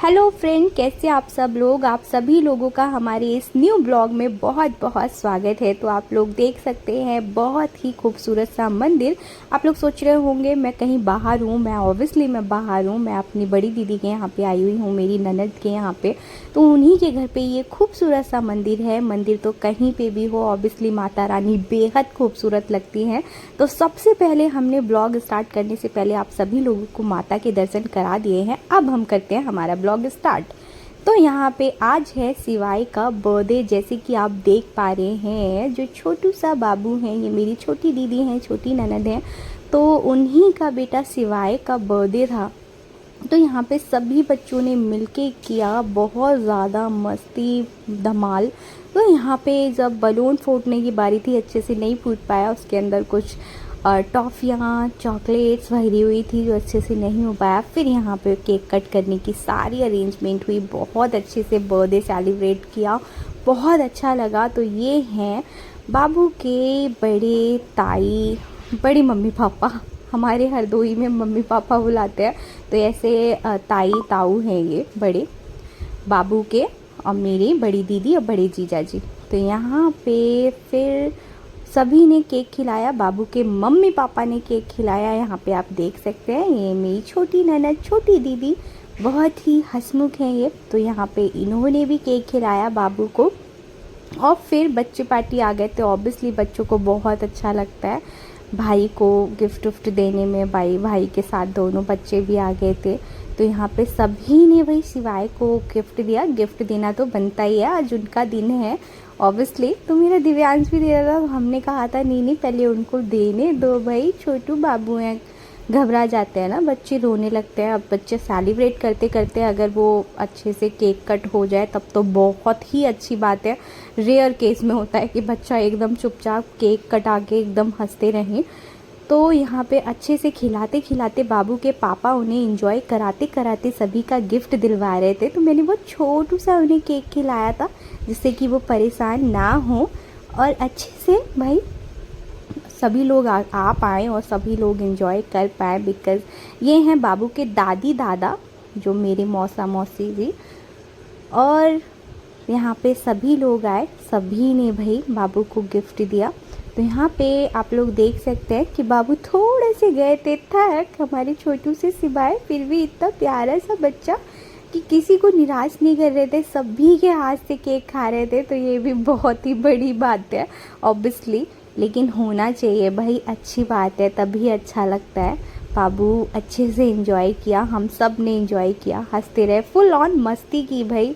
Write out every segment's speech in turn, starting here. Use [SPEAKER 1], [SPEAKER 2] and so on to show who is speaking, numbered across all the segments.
[SPEAKER 1] Hello friend, कैसे आप सब लोग। आप सभी लोगों का हमारे इस न्यू ब्लॉग में बहुत बहुत स्वागत है। तो आप लोग देख सकते हैं बहुत ही खूबसूरत सा मंदिर। आप लोग सोच रहे होंगे मैं कहीं बाहर हूँ। मैं बाहर हूँ। मैं अपनी बड़ी दीदी के यहाँ पे आई हुई हूँ, मेरी ननद के यहाँ पे। तो उन्हीं के घर पे ये खूबसूरत सा मंदिर है। मंदिर तो कहीं पे भी हो, ऑब्वियसली माता रानी बेहद खूबसूरत लगती हैं। तो सबसे पहले हमने ब्लॉग स्टार्ट करने से पहले आप सभी लोगों को माता के दर्शन करा दिए हैं। अब हम करते हैं हमारा ब्लॉग स्टार्ट। तो यहाँ पे आज है शिवाय का बर्थडे। जैसे कि आप देख पा रहे हैं, जो छोटू सा बाबू हैं, ये मेरी छोटी दीदी हैं, छोटी ननद हैं। तो उन्हीं का बेटा शिवाय का बर्थडे था। तो यहाँ पे सभी बच्चों ने मिलके किया बहुत ज़्यादा मस्ती धमाल। तो यहाँ पे जब बलून फोड़ने की बारी थी, अच्छे से नहीं फूट पाया। उसके अंदर कुछ टॉफ़ियाँ चॉकलेट्स भरी हुई थी जो अच्छे से नहीं हो पाया। फिर यहाँ पे केक कट करने की सारी अरेंजमेंट हुई, बहुत अच्छे से बर्थडे सेलिब्रेट किया, बहुत अच्छा लगा। तो ये हैं बाबू के बड़े ताई, बड़ी मम्मी पापा। हमारे हरदोई में मम्मी पापा बुलाते हैं। तो ऐसे ताई ताऊ हैं ये बड़े बाबू के, और मेरी बड़ी दीदी और बड़े जीजा जी। तो यहाँ पे फिर सभी ने केक खिलाया, बाबू के मम्मी पापा ने केक खिलाया। यहाँ पे आप देख सकते हैं, ये मेरी छोटी ननद, छोटी दीदी, बहुत ही हंसमुख हैं ये। तो यहाँ पे इन्होंने भी केक खिलाया बाबू को। और फिर बच्चे पार्टी आ गए थे। ऑब्वियसली बच्चों को बहुत अच्छा लगता है भाई को गिफ्ट विफ्ट देने में। भाई के साथ दोनों बच्चे भी आ गए थे। तो यहाँ पे सभी ने भाई शिवाय को गिफ्ट दिया। गिफ्ट देना तो बनता ही है, आज उनका दिन है ऑब्वियसली। तो मेरा दिव्यांश भी दे रहा था। हमने कहा था नहीं नहीं, पहले उनको देने दो भाई, छोटू बाबू हैं, घबरा जाते हैं ना बच्चे, रोने लगते हैं। अब बच्चे सेलिब्रेट करते करते अगर वो अच्छे से केक कट हो जाए तब तो बहुत ही अच्छी बात है। रेयर केस में होता है कि बच्चा एकदम चुपचाप केक कटा के एकदम हंसते रहें। तो यहाँ पे अच्छे से खिलाते खिलाते बाबू के पापा उन्हें एंजॉय कराते कराते सभी का गिफ्ट दिलवा रहे थे। तो मैंने बहुत छोटू सा उन्हें केक खिलाया था, जिससे कि वो परेशान ना हो और अच्छे से भाई सभी लोग आ पाएँ और सभी लोग एंजॉय कर पाएँ। बिकॉज़ ये हैं बाबू के दादी दादा, जो मेरे मौसा मौसी जी। और यहाँ पे सभी लोग आए, सभी ने भाई बाबू को गिफ्ट दिया। तो यहाँ पे आप लोग देख सकते हैं कि बाबू थोड़े से गए थे थक, हमारे छोटू से सिवाय। फिर भी इतना प्यारा सा बच्चा कि किसी को निराश नहीं कर रहे थे, सभी के हाथ से केक खा रहे थे। तो ये भी बहुत ही बड़ी बात है ऑब्वियसली, लेकिन होना चाहिए भाई, अच्छी बात है, तभी अच्छा लगता है। बाबू अच्छे से एंजॉय किया, हम सब ने एंजॉय किया, हंसते रहे, फुल ऑन मस्ती की भाई।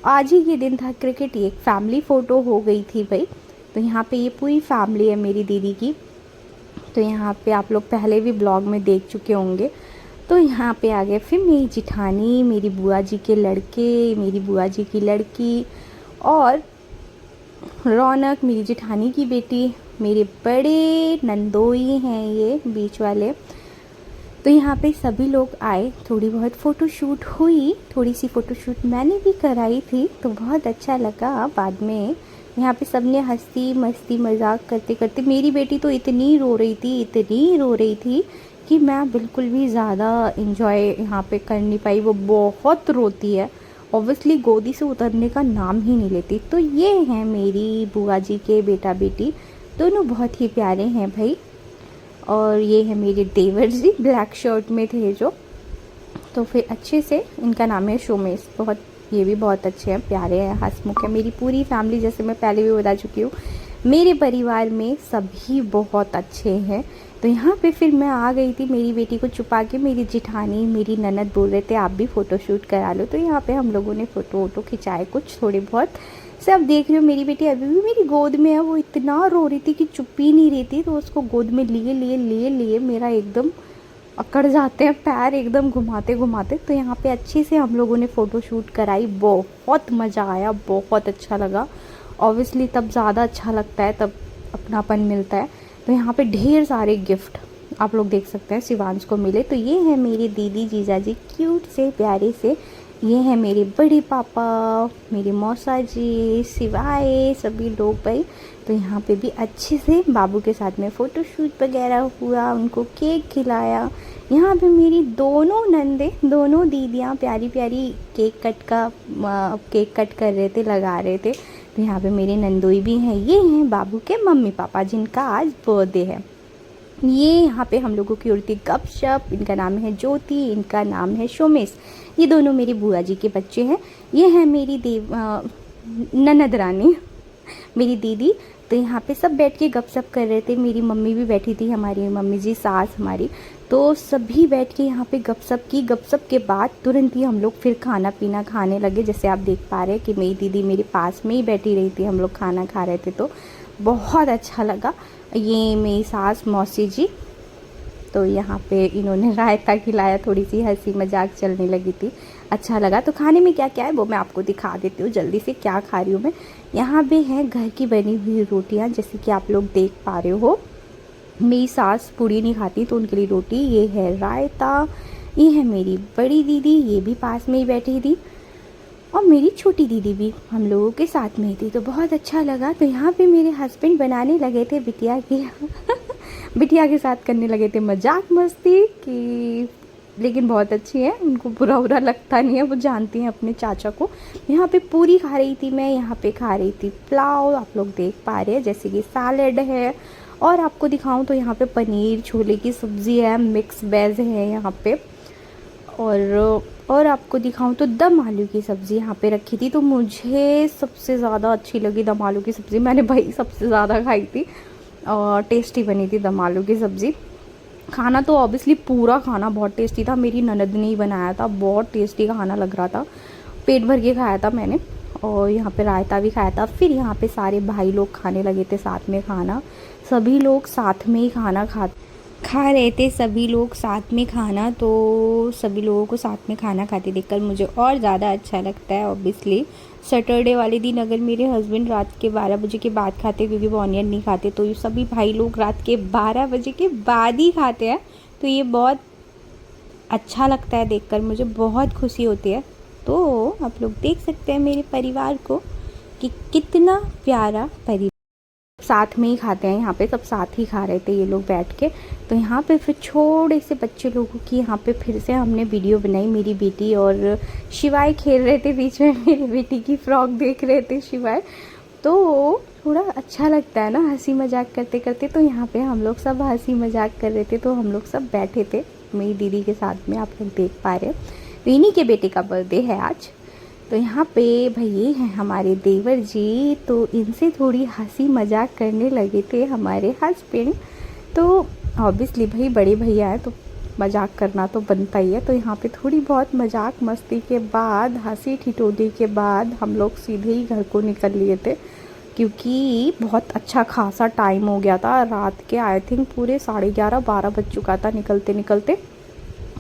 [SPEAKER 1] आज ही ये दिन था क्रिकेट, ये एक फैमिली फ़ोटो हो गई थी भाई। तो यहाँ पे ये पूरी फैमिली है मेरी दीदी की। तो यहाँ पे आप लोग पहले भी ब्लॉग में देख चुके होंगे। तो यहाँ पे आ गए फिर मेरी जिठानी, मेरी बुआ जी के लड़के, मेरी बुआ जी की लड़की, और रौनक मेरी जिठानी की बेटी, मेरे बड़े नंदोई हैं ये बीच वाले। तो यहाँ पे सभी लोग आए, थोड़ी बहुत फ़ोटोशूट हुई, थोड़ी सी फ़ोटोशूट मैंने भी कराई थी। तो बहुत अच्छा लगा बाद में। यहाँ पे सबने हंसी मस्ती मजाक करते करते, मेरी बेटी तो इतनी रो रही थी कि मैं बिल्कुल भी ज़्यादा इंजॉय यहाँ पे कर नहीं पाई। वो बहुत रोती है, ऑब्वियसली गोदी से उतरने का नाम ही नहीं लेती। तो ये हैं मेरी बुआ जी के बेटा बेटी, दोनों बहुत ही प्यारे हैं भाई। और ये है मेरे देवर जी, ब्लैक शर्ट में थे जो। तो फिर अच्छे से, इनका नाम है शोमेश, बहुत, ये भी बहुत अच्छे हैं, प्यारे हैं, हंसमुख है। मेरी पूरी फैमिली, जैसे मैं पहले भी बता चुकी हूँ, मेरे परिवार में सभी बहुत अच्छे हैं। तो यहाँ पे फिर मैं आ गई थी मेरी बेटी को छुपा के। मेरी जिठानी, मेरी ननद बोल रहे थे आप भी फ़ोटोशूट करा लो। तो यहाँ पे हम लोगों ने फ़ोटो वोटो खिंचाए कुछ थोड़े बहुत। सब देख रही हो, मेरी बेटी अभी भी मेरी गोद में है। वो इतना रो रही थी कि चुप ही नहीं रही थी। तो उसको गोद में लिए लिए लिए लिए मेरा एकदम अकड़ जाते हैं पैर, एकदम घुमाते घुमाते। तो यहाँ पे अच्छे से हम लोगों ने फ़ोटो शूट कराई, बहुत मज़ा आया, बहुत अच्छा लगा। ऑब्वियसली तब ज़्यादा अच्छा लगता है, तब अपनापन मिलता है। तो यहाँ पे ढेर सारे गिफ्ट आप लोग देख सकते हैं शिवांश को मिले। तो ये है मेरी दीदी जीजा जी, क्यूट से प्यारे से। ये हैं मेरे बड़े पापा, मेरे मौसा जी, शिवाय, सभी लोग भाई। तो यहाँ पे भी अच्छे से बाबू के साथ में फ़ोटोशूट वगैरह हुआ, उनको केक खिलाया। यहाँ पे मेरी दोनों नंदे, दोनों दीदियाँ प्यारी प्यारी केक कट कर रहे थे, लगा रहे थे। तो यहाँ पे मेरे नंदोई भी हैं, ये हैं बाबू के मम्मी पापा जिनका आज बर्थडे है। ये यहाँ पे हम लोगों की उड़ती गपशप, इनका नाम है ज्योति, इनका नाम है शोमेश। ये दोनों मेरी बुआ जी के बच्चे हैं। ये है मेरी ननद रानी, मेरी दीदी। तो यहाँ पे सब बैठ के गपशप कर रहे थे। मेरी मम्मी भी बैठी थी, हमारी मम्मी जी, सास हमारी। तो सभी बैठ के यहाँ पे गपशप की। गपशप के बाद तुरंत ही हम लोग फिर खाना पीना खाने लगे। जैसे आप देख पा रहे हैं कि मेरी दीदी मेरे पास में ही बैठी रही थी, हम लोग खाना खा रहे थे, तो बहुत अच्छा लगा। ये मेरी सास मौसी जी, तो यहाँ पे इन्होंने रायता खिलाया, थोड़ी सी हंसी मजाक चलने लगी थी, अच्छा लगा। तो खाने में क्या क्या है वो मैं आपको दिखा देती हूँ जल्दी से, क्या खा रही हूँ मैं। यहाँ पे है घर की बनी हुई रोटियाँ, जैसे कि आप लोग देख पा रहे हो। मेरी सास पूड़ी नहीं खाती तो उनके लिए रोटी। ये है रायता। ये है मेरी बड़ी दीदी, ये भी पास में ही बैठी थी, और मेरी छोटी दीदी भी हम लोगों के साथ में ही थी, तो बहुत अच्छा लगा। तो यहाँ पे मेरे हस्बैंड बनाने लगे थे बिटिया की बिटिया के साथ करने लगे थे मजाक मस्ती कि, लेकिन बहुत अच्छी है, उनको बुरा बुरा लगता नहीं है, वो जानती हैं अपने चाचा को। यहाँ पे पूरी खा रही थी मैं, यहाँ पे खा रही थी पुलाव, आप लोग देख पा रहे हैं, जैसे कि सैलेड है। और आपको दिखाऊं तो यहाँ पे पनीर छोले की सब्ज़ी है, मिक्स वेज है यहाँ पे। और आपको दिखाऊं तो दम आलू की सब्ज़ी यहाँ पे रखी थी। तो मुझे सबसे ज़्यादा अच्छी लगी दम आलू की सब्ज़ी, मैंने भाई सबसे ज़्यादा खाई थी, और टेस्टी बनी थी दम आलू की सब्ज़ी। खाना तो ऑब्वियसली पूरा खाना बहुत टेस्टी था, मेरी ननद ने ही बनाया था, बहुत टेस्टी खाना लग रहा था, पेट भर के खाया था मैंने। और यहाँ पे रायता भी खाया था। फिर यहाँ पे सारे भाई लोग खाने लगे थे साथ में खाना, सभी लोग साथ में ही खाना खा रहे थे, सभी लोग साथ में खाना। तो सभी लोगों को साथ में खाना खाते देखकर मुझे और ज़्यादा अच्छा लगता है। ऑब्वियसली सैटरडे वाले दिन अगर मेरे हस्बैंड रात के 12 बजे के बाद खाते, क्योंकि वो ऑनियन नहीं खाते, तो ये सभी भाई लोग रात के 12 बजे के बाद ही खाते हैं। तो ये बहुत अच्छा लगता है देखकर, मुझे बहुत खुशी होती है। तो आप लोग देख सकते हैं मेरे परिवार को कि कितना प्यारा परिवार, साथ में ही खाते हैं। यहाँ पे सब साथ ही खा रहे थे ये लोग बैठ के। तो यहाँ पे फिर छोटे से बच्चे लोगों की यहाँ पे फिर से हमने वीडियो बनाई। मेरी बेटी और शिवाय खेल रहे थे बीच में, मेरी बेटी की फ्रॉक देख रहे थे शिवाय। तो थोड़ा अच्छा लगता है ना हंसी मजाक करते करते। तो यहाँ पे हम लोग सब हंसी मजाक कर रहे थे, तो हम लोग सब बैठे थे मेरी दीदी के साथ में, आप लोग देख पा रहे हैं। तो इन्हीं के बेटे का बर्थडे है आज। तो यहाँ पे भाई ये हैं हमारे देवर जी, तो इनसे थोड़ी हंसी मजाक करने लगे थे हमारे हस्बैंड। तो ऑब्वियसली भाई बड़े भैया हैं तो मजाक करना तो बनता ही है। तो यहाँ पे थोड़ी बहुत मजाक मस्ती के बाद, हंसी ठिठोली के बाद हम लोग सीधे ही घर को निकल लिए थे, क्योंकि बहुत अच्छा खासा टाइम हो गया था, रात के आई थिंक पूरे 11:30-12 बज चुका था निकलते निकलते।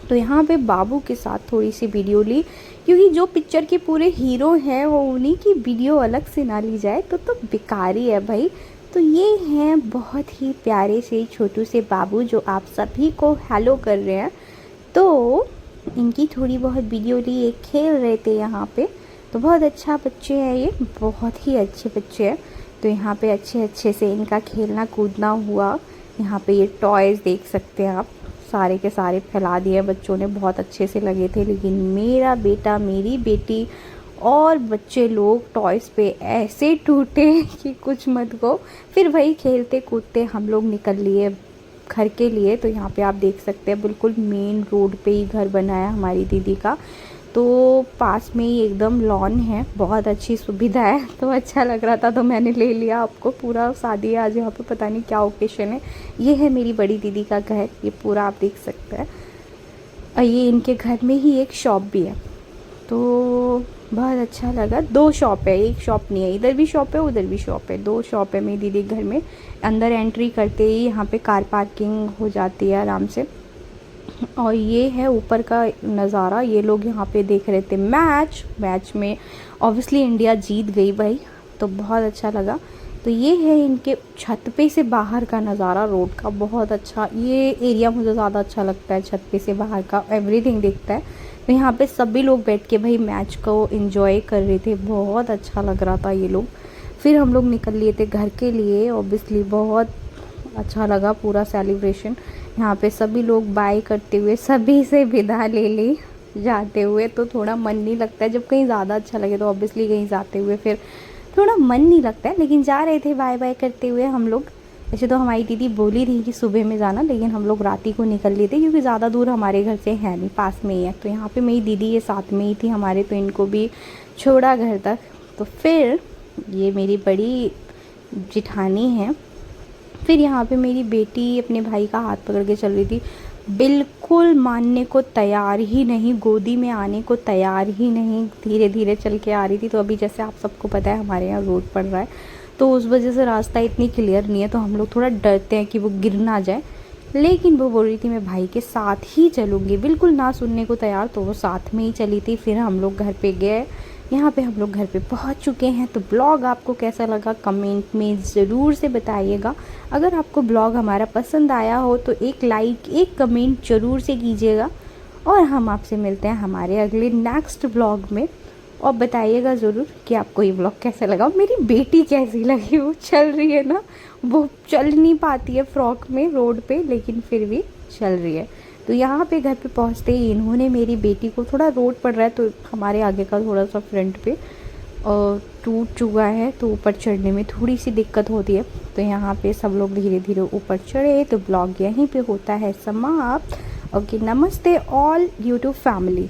[SPEAKER 1] तो यहाँ पे बाबू के साथ थोड़ी सी वीडियो ली, क्योंकि जो पिक्चर के पूरे हीरो हैं वो उन्हीं की वीडियो अलग से ना ली जाए तो बेकार ही है भाई। तो ये हैं बहुत ही प्यारे से छोटू से बाबू जो आप सभी को हेलो कर रहे हैं। तो इनकी थोड़ी बहुत वीडियो ली, ये खेल रहे थे यहाँ पे। तो बहुत अच्छा बच्चे हैं ये, बहुत ही अच्छे बच्चे हैं। तो यहाँ पे अच्छे अच्छे से इनका खेलना कूदना हुआ। यहाँ पे ये टॉयज़ देख सकते हैं आप, सारे के सारे फैला दिए बच्चों ने, बहुत अच्छे से लगे थे। लेकिन मेरा बेटा, मेरी बेटी और बच्चे लोग टॉयज़ पे ऐसे टूटे कि कुछ मत को। फिर वही खेलते कूदते हम लोग निकल लिए घर के लिए। तो यहाँ पे आप देख सकते हैं बिल्कुल मेन रोड पे ही घर बना है हमारी दीदी का, तो पास में ही एकदम लॉन है, बहुत अच्छी सुविधा है। तो अच्छा लग रहा था तो मैंने ले लिया आपको। पूरा शादी है आज यहाँ पे, पता नहीं क्या ओकेशन है। ये है मेरी बड़ी दीदी का घर, ये पूरा आप देख सकते हैं। और ये इनके घर में ही एक शॉप भी है, तो बहुत अच्छा लगा। 2 शॉप है, एक शॉप नहीं है, इधर भी शॉप है उधर भी शॉप है, 2 शॉप है मेरी दीदी के घर में। अंदर एंट्री करते ही यहाँ पे कार पार्किंग हो जाती है आराम से। और ये है ऊपर का नज़ारा, ये लोग यहाँ पे देख रहे थे मैच में ऑब्वियसली इंडिया जीत गई भाई, तो बहुत अच्छा लगा। तो ये है इनके छत पे से बाहर का नज़ारा रोड का, बहुत अच्छा ये एरिया मुझे ज़्यादा अच्छा लगता है, छत पे से बाहर का एवरीथिंग दिखता है। तो यहाँ पे सभी लोग बैठ के भाई मैच को एंजॉय कर रहे थे, बहुत अच्छा लग रहा था ये लोग। फिर हम लोग निकल लिए थे घर के लिए, ऑब्वियसली बहुत अच्छा लगा पूरा सेलिब्रेशन। यहाँ पे सभी लोग बाय करते हुए सभी से विदा ले ली जाते हुए। तो थोड़ा मन नहीं लगता है, जब कहीं ज़्यादा अच्छा लगे तो ऑब्वियसली कहीं जाते हुए फिर थोड़ा मन नहीं लगता है, लेकिन जा रहे थे बाय बाय करते हुए हम लोग। वैसे तो हमारी दीदी बोली थी कि सुबह में जाना, लेकिन हम लोग रात ही को निकल लिए थे क्योंकि ज़्यादा दूर हमारे घर से है नहीं, पास में ही है। तो यहाँ पे मेरी दीदी ये साथ में ही थी हमारे, तो इनको भी छोड़ा घर तक। तो फिर ये मेरी बड़ी जिठानी है। फिर यहाँ पे मेरी बेटी अपने भाई का हाथ पकड़ के चल रही थी, बिल्कुल मानने को तैयार ही नहीं, गोदी में आने को तैयार ही नहीं, धीरे धीरे चल के आ रही थी। तो अभी जैसे आप सबको पता है हमारे यहाँ रोड पड़ रहा है, तो उस वजह से रास्ता इतनी क्लियर नहीं है, तो हम लोग थोड़ा डरते हैं कि वो गिर ना जाए। लेकिन वो बोल रही थी मैं भाई के साथ ही चलूँगी, बिल्कुल ना सुनने को तैयार, तो वो साथ में ही चली थी। फिर हम लोग घर पे गए। यहाँ पे हम लोग घर पे पहुँच चुके हैं। तो ब्लॉग आपको कैसा लगा कमेंट में ज़रूर से बताइएगा। अगर आपको ब्लॉग हमारा पसंद आया हो तो एक लाइक एक कमेंट ज़रूर से कीजिएगा। और हम आपसे मिलते हैं हमारे अगले नेक्स्ट ब्लॉग में। और बताइएगा ज़रूर कि आपको ये ब्लॉग कैसा लगा। मेरी बेटी कैसी लगी, वो चल रही है ना, वो चल नहीं पाती है फ्रॉक में रोड पे, लेकिन फिर भी चल रही है। तो यहाँ पे घर पे पहुँचते ही इन्होंने मेरी बेटी को, थोड़ा रोड पड़ रहा है तो हमारे आगे का थोड़ा सा फ्रंट पे टूट चुका है, तो ऊपर चढ़ने में थोड़ी सी दिक्कत होती है। तो यहाँ पे सब लोग धीरे धीरे ऊपर चढ़े। तो ब्लॉग यहीं पे होता है समाप्त। ओके, नमस्ते ऑल यूट्यूब फैमिली।